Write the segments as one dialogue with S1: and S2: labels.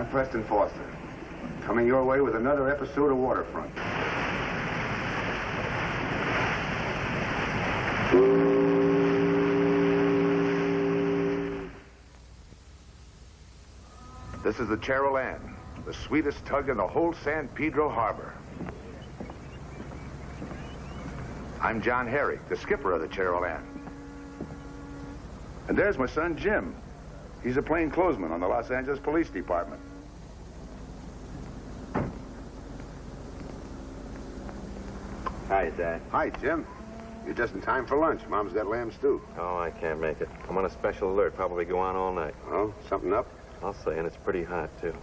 S1: Preston Foster, coming your way with another episode of Waterfront. This is the Cheryl, the sweetest tug in the whole San Pedro Harbor. I'm John Herrick, the skipper of the Cheryl. And there's my son, Jim. He's a plainclothesman on the Los Angeles Police Department.
S2: Hi, Dad.
S1: Hi, Jim. You're just in time for lunch. Mom's got lamb stew.
S2: Oh, I can't make it. I'm on a special alert. Probably go on all night.
S1: Oh, something up?
S2: I'll say, and it's pretty hot, too.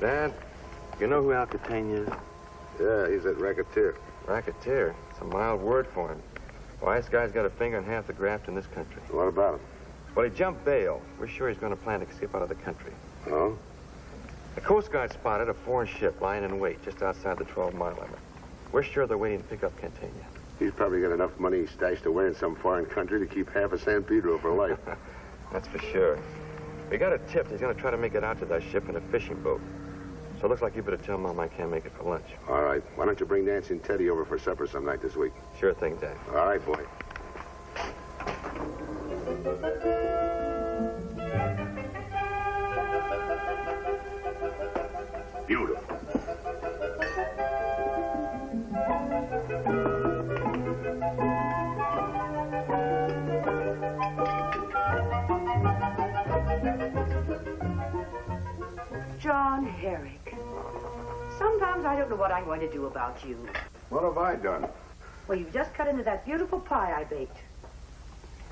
S2: Dad, you know who Al Catania is?
S1: Yeah, he's that racketeer.
S2: Racketeer? It's a mild word for him. Why, this guy's got a finger in half the graft in this country.
S1: What about him?
S2: Well, he jumped bail. We're sure he's going to plan to skip out of the country.
S1: Oh?
S2: The Coast Guard spotted a foreign ship lying in wait just outside the 12-mile limit. We're sure they're waiting to pick up Catania.
S1: He's probably got enough money stashed away in some foreign country to keep half of San Pedro for life.
S2: That's for sure. We got a tip. He's going to try to make it out to that ship in a fishing boat. So it looks like you better tell Mom I can't make it for lunch.
S1: All right. Why don't you bring Nancy and Teddy over for supper some night this week?
S2: Sure thing, Dad.
S1: All right, boy. Beautiful.
S3: John Herrick. Sometimes I don't know what I'm going to do about you.
S1: What have I done?
S3: Well, you've just cut into that beautiful pie I baked.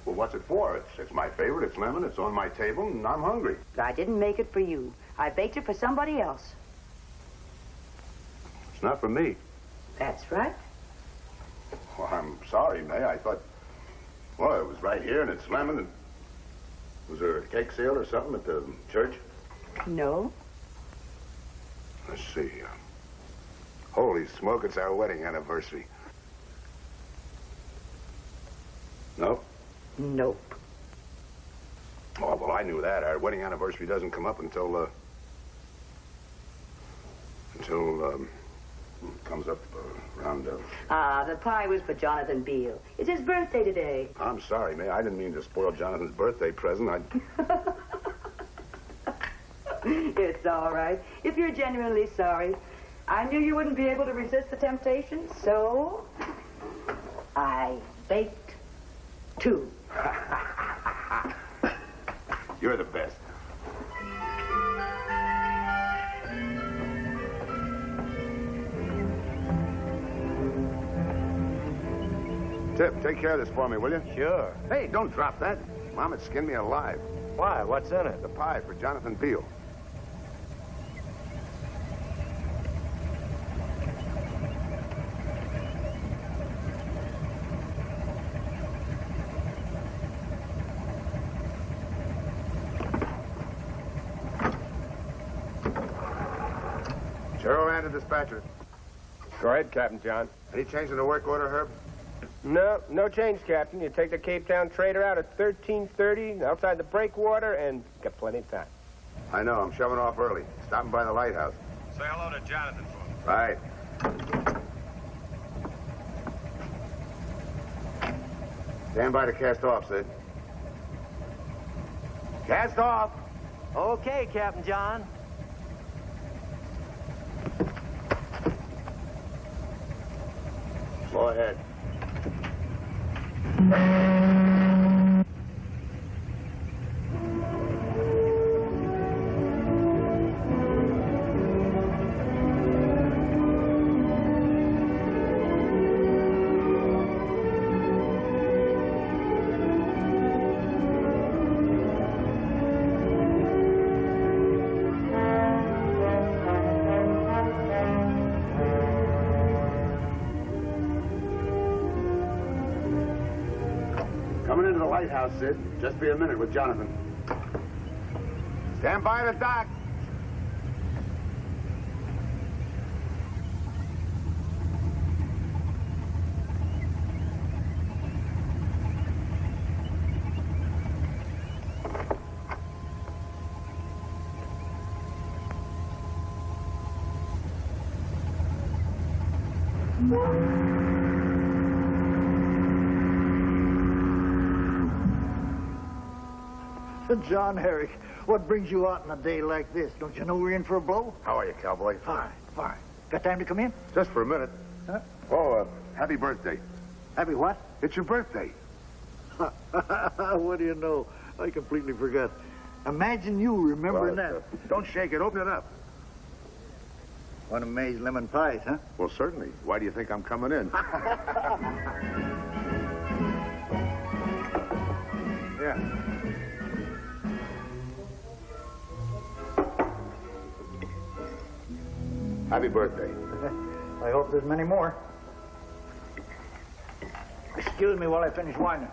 S1: Well, what's it for? It's my favorite. It's lemon. It's on my table, and I'm hungry.
S3: But I didn't make it for you. I baked it for somebody else.
S1: It's not for me.
S3: That's right.
S1: Well, I'm sorry, May. I thought, well, it was right here, and it's lemon. And was there a cake sale or something at the church?
S3: No.
S1: Let's see. Holy smoke, it's our wedding anniversary. No?
S3: Nope.
S1: Oh, well, I knew that. Our wedding anniversary doesn't come up until it comes up around,
S3: The pie was for Jonathan Beale. It's his birthday today.
S1: I'm sorry, May. I didn't mean to spoil Jonathan's birthday present.
S3: It's all right. If you're genuinely sorry. I knew you wouldn't be able to resist the temptation, so I baked two.
S1: You're the best. Tip, take care of this for me, will you?
S2: Sure.
S1: Hey, don't drop that. Mom had skinned me alive.
S2: Why? What's in it?
S1: The pie for Jonathan Beale. Cheryl and the dispatcher.
S4: Go ahead, Captain John.
S1: Any change in the work order, Herb?
S4: No change, Captain. You take the Cape Town trader out at 13:30 outside the breakwater and got plenty of time.
S1: I know. I'm shoving off early. Stopping by the Lighthouse.
S5: Say hello to Jonathan for me.
S1: Right. Stand by to cast off, Sid. Cast off.
S6: Okay, Captain John.
S1: Go ahead. Coming into the Lighthouse, Sid. Just be a minute with Jonathan. Stand by the dock.
S7: John Herrick, what brings you out on a day like this? Don't you know we're in for a blow?
S1: How are you, cowboy?
S7: Fine, fine. Got time to come in?
S1: Just for a minute.
S7: Huh?
S1: Oh, happy birthday.
S7: Happy what?
S1: It's your birthday.
S7: What do you know? I completely forgot. Imagine you remembering that.
S1: Don't shake it. Open it up.
S7: One of May's lemon pies, huh?
S1: Well, certainly. Why do you think I'm coming in?
S7: Yeah.
S1: Happy birthday.
S7: I hope there's many more. Excuse me while I finish winding.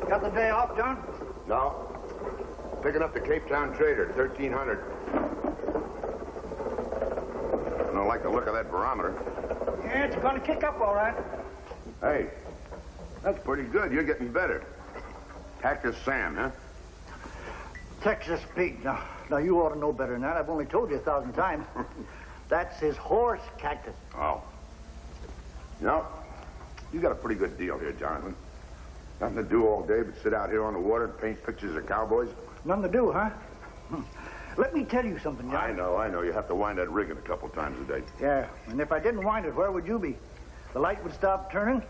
S7: Got the day off, John?
S1: No. Picking up the Cape Town Trader, 1300. I don't like the look of that barometer.
S7: Yeah, it's gonna kick up all right.
S1: Hey, that's pretty good. You're getting better. Cactus Sam, huh?
S7: Texas Pete. Now you ought to know better than that. I've only told you 1,000 times. That's his horse, Cactus.
S1: Oh. You know, you got a pretty good deal here, Jonathan. Nothing to do all day but sit out here on the water and paint pictures of cowboys.
S7: Nothing to do, huh? Let me tell you something, John.
S1: I know. You have to wind that rigging a couple times a day.
S7: Yeah, and if I didn't wind it, where would you be? The light would stop turning,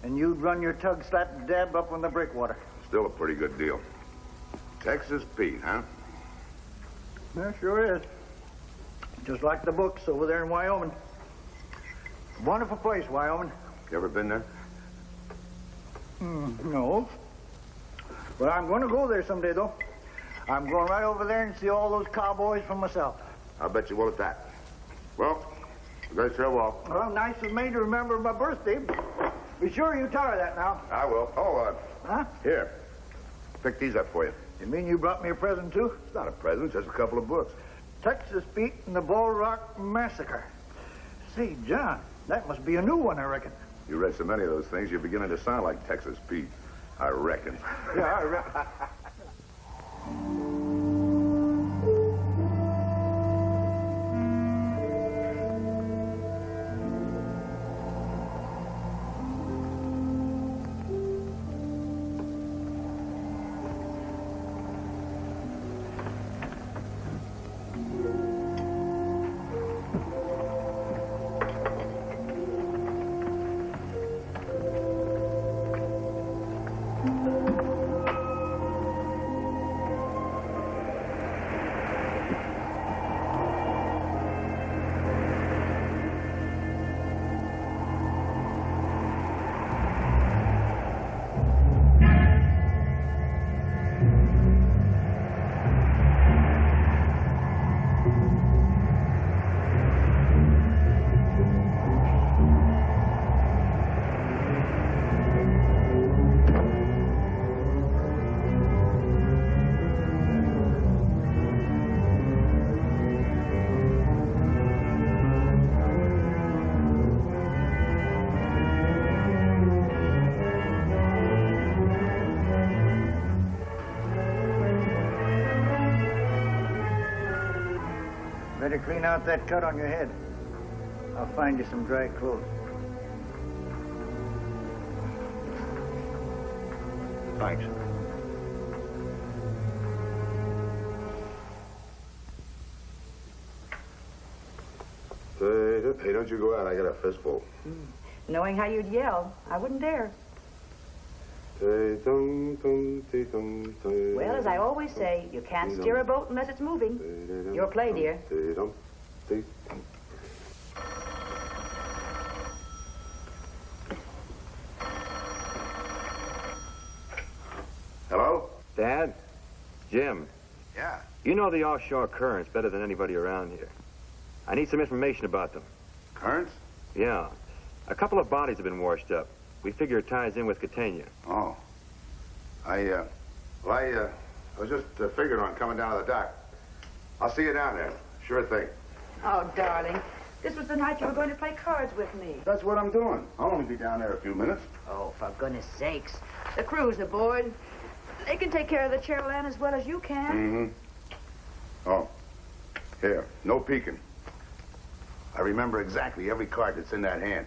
S7: and you'd run your tug slap dab up on the breakwater.
S1: Still a pretty good deal. Texas Pete, huh?
S7: Yeah, sure is. Just like the books over there in Wyoming. Wonderful place, Wyoming.
S1: You ever been there?
S7: No. But I'm going to go there someday, though. I'm going right over there and see all those cowboys for myself.
S1: I'll bet you will at that. Well, you guys sure will.
S7: Well, nice of me to remember my birthday. Be sure you tell her that now.
S1: I will. Oh,
S7: Huh?
S1: here. Pick these up for you.
S7: You mean you brought me a present, too?
S1: It's not a present, just a couple of books.
S7: Texas Pete and the Bull Rock Massacre. Say, John, that must be a new one, I reckon.
S1: You read so many of those things, you're beginning to sound like Texas Pete. I reckon.
S7: Yeah, I reckon. Better clean out that cut on your head. I'll find you some dry clothes. Thanks.
S1: Hey, don't you go out. I got a fistful.
S3: Knowing how you'd yell, I wouldn't dare. Well, as I always say, you can't steer a boat unless it's moving. Your play, dear.
S1: Hello?
S2: Dad? Jim,
S1: Yeah.
S2: you know the offshore currents better than anybody around here. I need some information about them.
S1: Currents?
S2: Yeah. A couple of bodies have been washed up. We figure it ties in with Catania.
S1: Oh. I was just figuring on coming down to the dock. I'll see you down there. Sure thing.
S3: Oh, darling, this was the night you were going to play cards with me.
S1: That's what I'm doing. I'll only be down there a few minutes.
S3: Oh, for goodness sakes. The crew's aboard. They can take care of the chair land as well as you can.
S1: Oh. Here, no peeking. I remember exactly every card that's in that hand.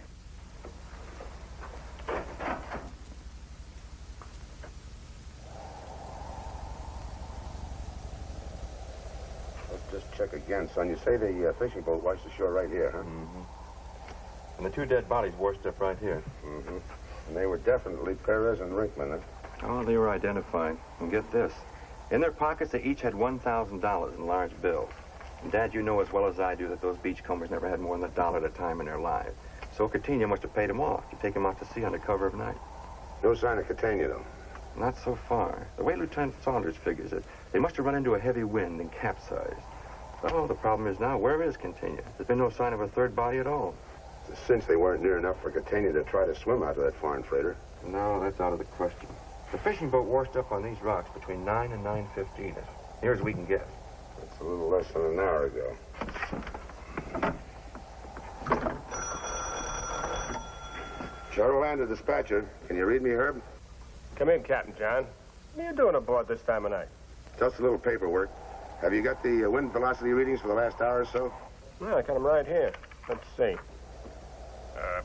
S1: Let's just check again, son. You say the fishing boat washed ashore right here, huh?
S2: Mm-hmm. And the two dead bodies washed up right here.
S1: Mm-hmm. And they were definitely Perez and Rinkman, huh?
S2: Oh, they were identified. And get this. In their pockets, they each had $1,000 in large bills. And, Dad, you know as well as I do that those beachcombers never had more than $1 at a time in their lives. So Catania must have paid them off to take them out to sea under cover of night.
S1: No sign of Catania, though.
S2: Not so far. The way Lieutenant Saunders figures it, they must have run into a heavy wind and capsized. So the problem is now, where is Catania? There's been no sign of a third body at all.
S1: It's a cinch they weren't near enough for Catania to try to swim out to that foreign freighter.
S2: No, that's out of the question. The fishing boat washed up on these rocks between 9 and 9:15, as near as we can guess.
S1: That's a little less than an hour ago. Charterland, dispatcher. Can you read me, Herb?
S4: Come in, Captain John. What are you doing aboard this time of night?
S1: Just a little paperwork. Have you got the wind velocity readings for the last hour or so?
S4: Yeah, I got them right here. Let's see.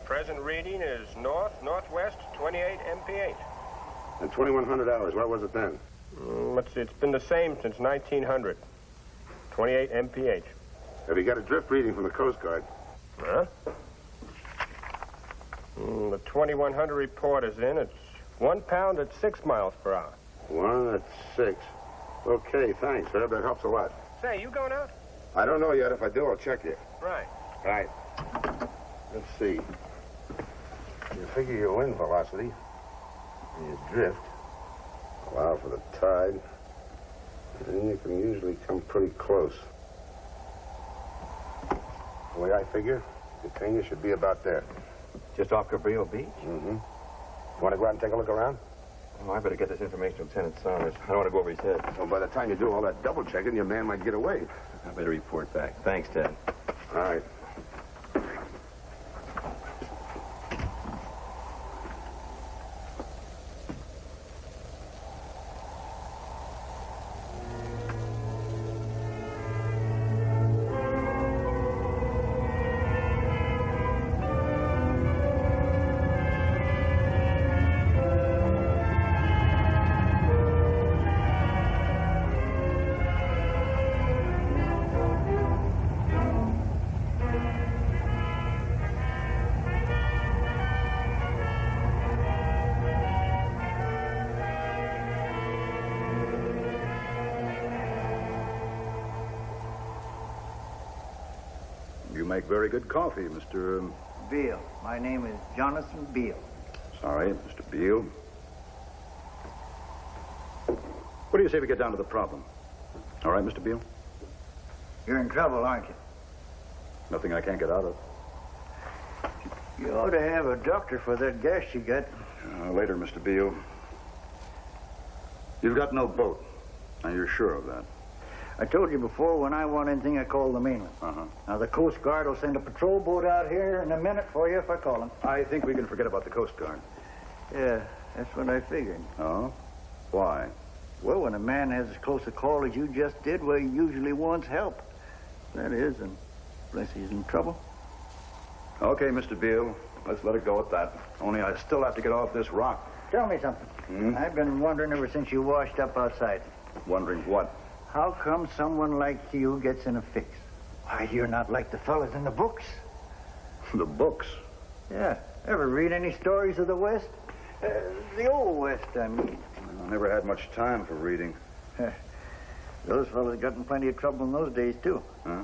S4: Present reading is north-northwest 28 mph.
S1: And 2,100 hours. What was it then?
S4: Let's see. It's been the same since 1900. 28 mph.
S1: Have you got a drift reading from the Coast Guard?
S4: Huh? The 2100 report is in. It's 1 pound at 6 miles per hour.
S1: 1 at 6. Okay, thanks, Herb. That helps a lot.
S4: Say, you going out?
S1: I don't know yet. If I do, I'll check you.
S4: Right.
S1: Right. Let's see. You figure your wind velocity, and your drift, allow for the tide, and you can usually come pretty close. The way I figure, Catania should be about there.
S2: Just off Cabrillo Beach?
S1: Mm-hmm. You want to go out and take a look around?
S2: Oh, I better get this information to Lieutenant Saunders. I don't want to go over his head.
S1: Well, by the time you do all that double checking, your man might get away.
S2: I better report back. Thanks, Ted.
S1: All right.
S8: You make very good coffee, Mr.
S7: Beale. My name is Jonathan Beale.
S8: Sorry, Mr. Beale. What do you say we get down to the problem? All right, Mr. Beale?
S7: You're in trouble, aren't you?
S8: Nothing I can't get out of.
S7: You ought to have a doctor for that gas you got.
S8: Later, Mr. Beale. You've got no boat. Now, you're sure of that?
S7: I told you before, when I want anything, I call the mainland.
S8: Uh-huh.
S7: Now, the Coast Guard will send a patrol boat out here in a minute for you if I call them.
S8: I think we can forget about the Coast Guard.
S7: Yeah, that's what I figured.
S8: Oh? Why?
S7: Well, when a man has as close a call as you just did, well, he usually wants help. That is, unless he's in trouble.
S8: Okay, Mr. Beale. Let's let it go at that. Only I still have to get off this rock.
S7: Tell me something. I've been wondering ever since you washed up outside.
S8: Wondering what?
S7: How come someone like you gets in a fix? Why, you're not like the fellas in the books.
S8: The books.
S7: Yeah. Ever read any stories of the West? The old West, I mean.
S8: I never had much time for reading.
S7: Those fellas got in plenty of trouble in those days, too.
S8: Huh?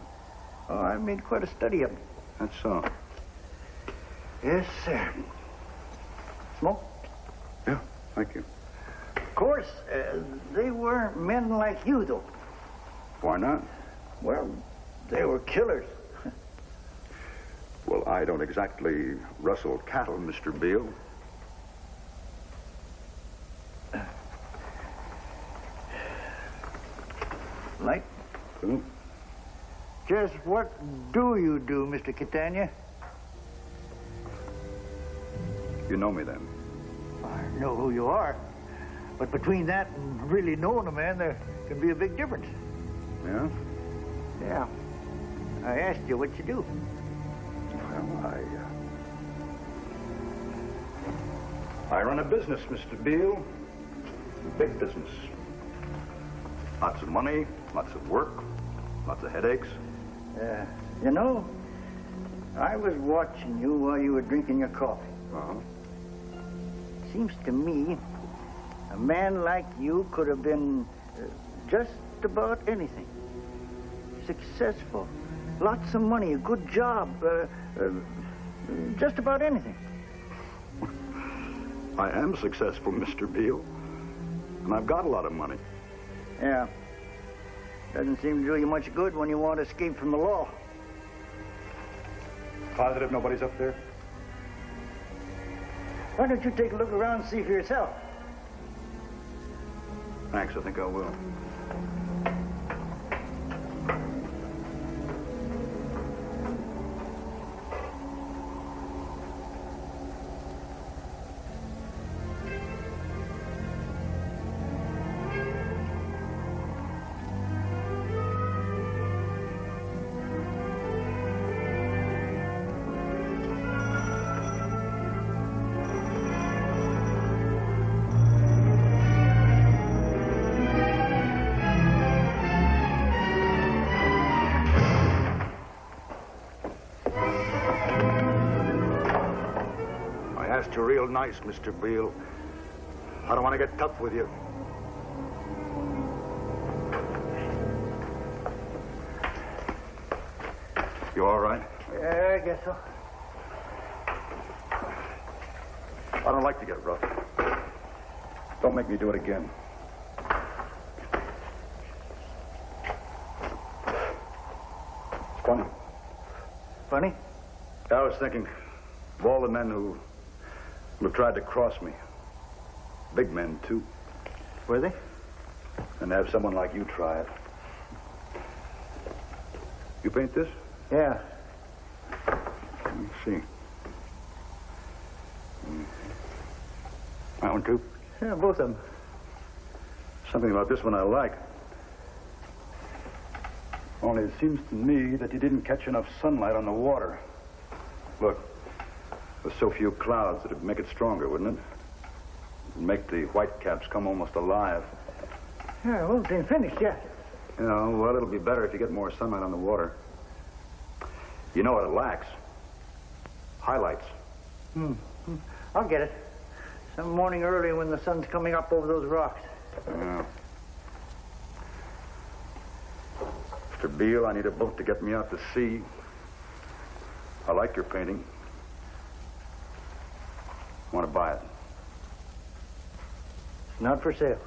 S7: Oh, I made quite a study of them.
S8: That's so.
S7: Yes, sir. Smoke?
S8: Yeah, thank you.
S7: Of course, they weren't men like you, though.
S8: Why not?
S7: Well, they were killers.
S8: Well, I don't exactly rustle cattle, Mr. Beale.
S7: Light?
S8: Hmm?
S7: Just what do you do, Mr. Catania?
S8: You know me then?
S7: I know who you are. But between that and really knowing a man, there can be a big difference.
S8: Yeah?
S7: Yeah. I asked you what you do.
S8: Well, I run a business, Mr. Beale. Big business. Lots of money, lots of work, lots of headaches.
S7: You know, I was watching you while you were drinking your coffee.
S8: Uh-huh.
S7: Seems to me a man like you could have been just about anything. Successful, lots of money, a good job, just about anything.
S8: I am successful, Mr. Beale. And I've got a lot of money.
S7: Yeah. Doesn't seem to do you much good when you want to escape from the law.
S8: Positive nobody's up there?
S7: Why don't you take a look around and see for yourself?
S8: Thanks, I think I will. You're real nice, Mr. Beale. I don't want to get tough with you. You all right?
S7: Yeah, I guess so.
S8: I don't like to get rough. Don't make me do it again. It's funny.
S7: Funny?
S8: I was thinking of all the men who tried to cross me. Big men, too.
S7: Were they?
S8: And to have someone like you try it. You paint this?
S7: Yeah.
S8: Let me see. That one, too?
S7: Yeah, both of them.
S8: Something about this one I like. Only it seems to me that you didn't catch enough sunlight on the water. Look. With so few clouds, it'd make it stronger, wouldn't it? It'd make the whitecaps come almost alive.
S7: Yeah, well, it ain't finished yet.
S8: You know, well, it'll be better if you get more sunlight on the water. You know what it lacks? Highlights.
S7: I'll get it. Some morning early when the sun's coming up over those rocks.
S8: Yeah. Mr. Beale, I need a boat to get me out to sea. I like your painting. I want to buy it.
S7: Not for sale.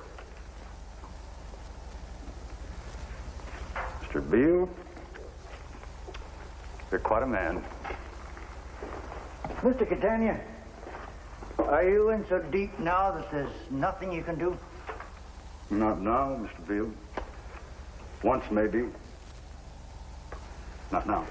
S8: Mr. Beale, you're quite a man.
S7: Mr. Catania, are you in so deep now that there's nothing you can do?
S8: Not now, Mr. Beale. Once, maybe. Not now.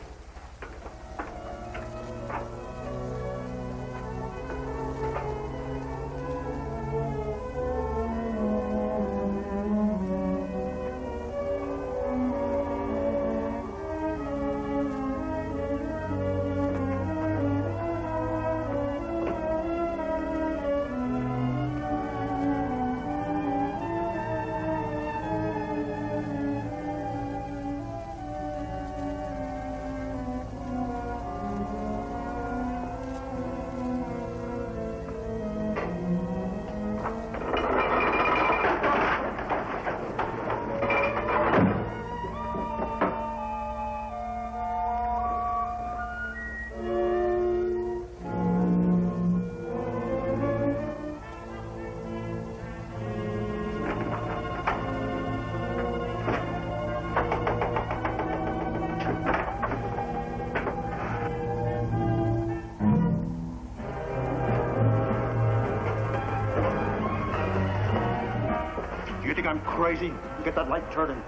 S9: I'm crazy. Get that light turning.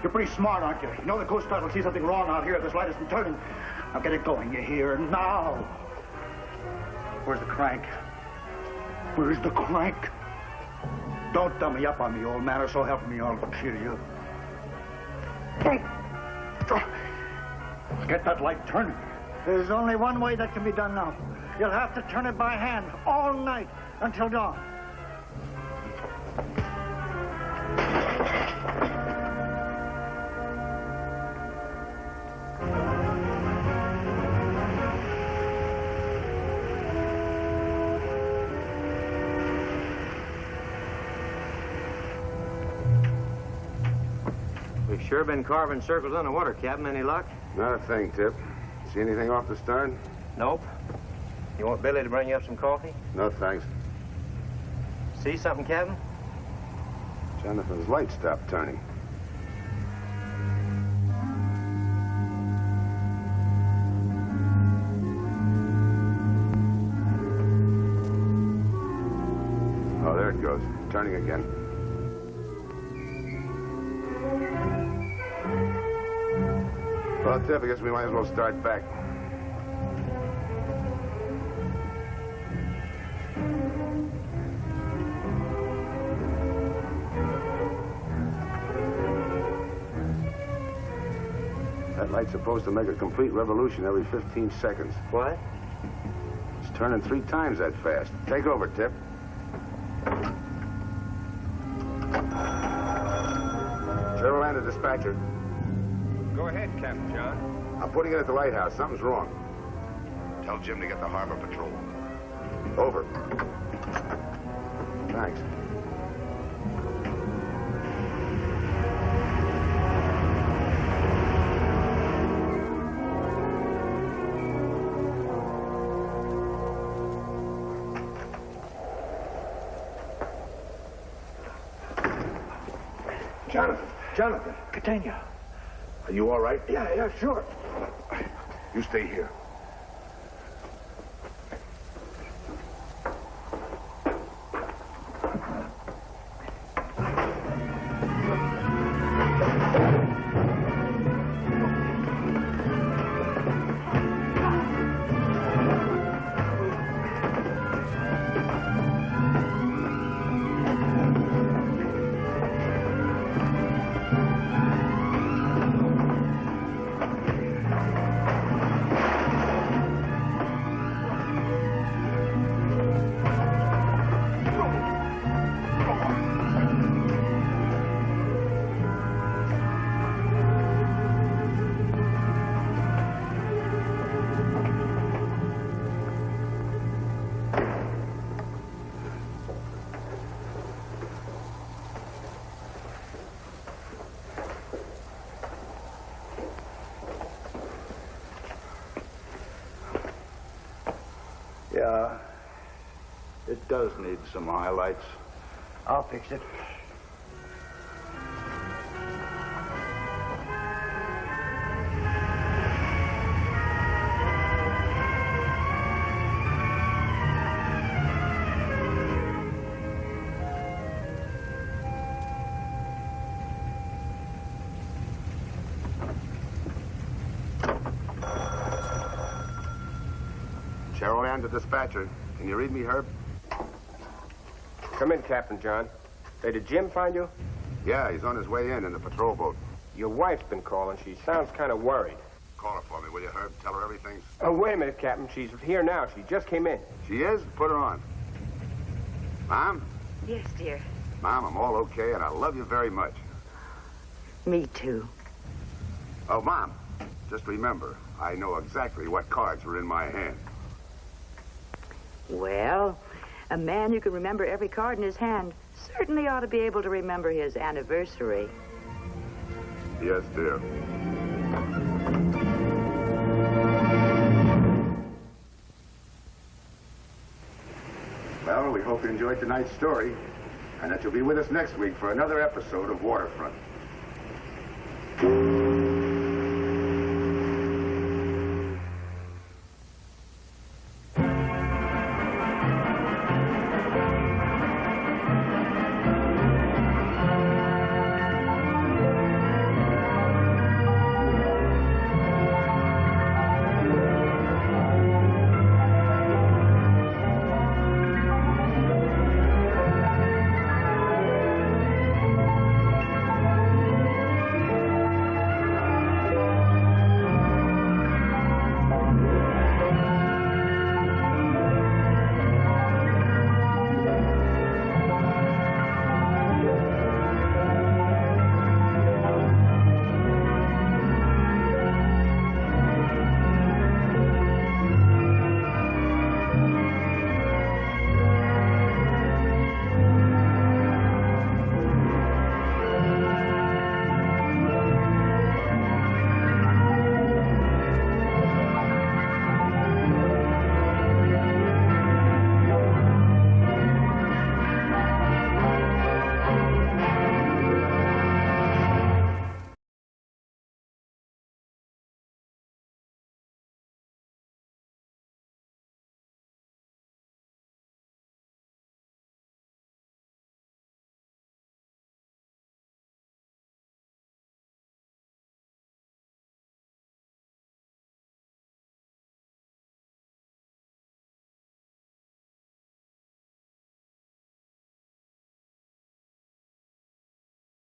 S9: You're pretty smart, aren't you? You know the Coast Guard will see something wrong out here if this light isn't turning. Now get it going, you hear? Now! Where's the crank? Where's the crank? Don't dummy up on me, old man, or so help me, I'll kill you. Let's get that light turning.
S7: There's only one way that can be done now. You'll have to turn it by hand all night until dawn.
S6: We've sure been carving circles on the water, Captain. Any luck?
S1: Not a thing, Tip. See anything off the stern?
S6: Nope. You want Billy to bring you up some coffee?
S1: No, thanks.
S6: See something, Captain?
S1: Jonathan's light stopped turning. Oh, there it goes. Turning again. Well, Tip, I guess we might as well start back. That light's supposed to make a complete revolution every 15 seconds.
S6: What?
S1: It's turning 3 times that fast. Take over, Tip. Cheryl Land, the dispatcher.
S4: Go ahead, Captain John.
S1: I'm putting it at the lighthouse. Something's wrong. Tell Jim to get the harbor patrol. Over. Thanks.
S9: Jonathan.
S7: Catania.
S9: Are you all right?
S7: Yeah, sure.
S9: You stay here.
S8: Yeah, it does need some highlights.
S7: I'll fix it.
S1: Cheryl Land, the dispatcher. Can you read me, Herb?
S4: Come in, Captain John. Hey, did Jim find you?
S1: Yeah, he's on his way in the patrol boat.
S4: Your wife's been calling. She sounds kind of worried.
S1: Call her for me, will you, Herb? Tell her everything's...
S4: Oh, wait a minute, Captain. She's here now. She just came in.
S1: She is? Put her on. Mom?
S3: Yes, dear.
S1: Mom, I'm all okay, and I love you very much.
S3: Me too.
S1: Oh, Mom, just remember, I know exactly what cards were in my hand.
S3: Well, a man who can remember every card in his hand certainly ought to be able to remember his anniversary.
S1: Yes, dear. Well, we hope you enjoyed tonight's story, and that you'll be with us next week for another episode of Waterfront.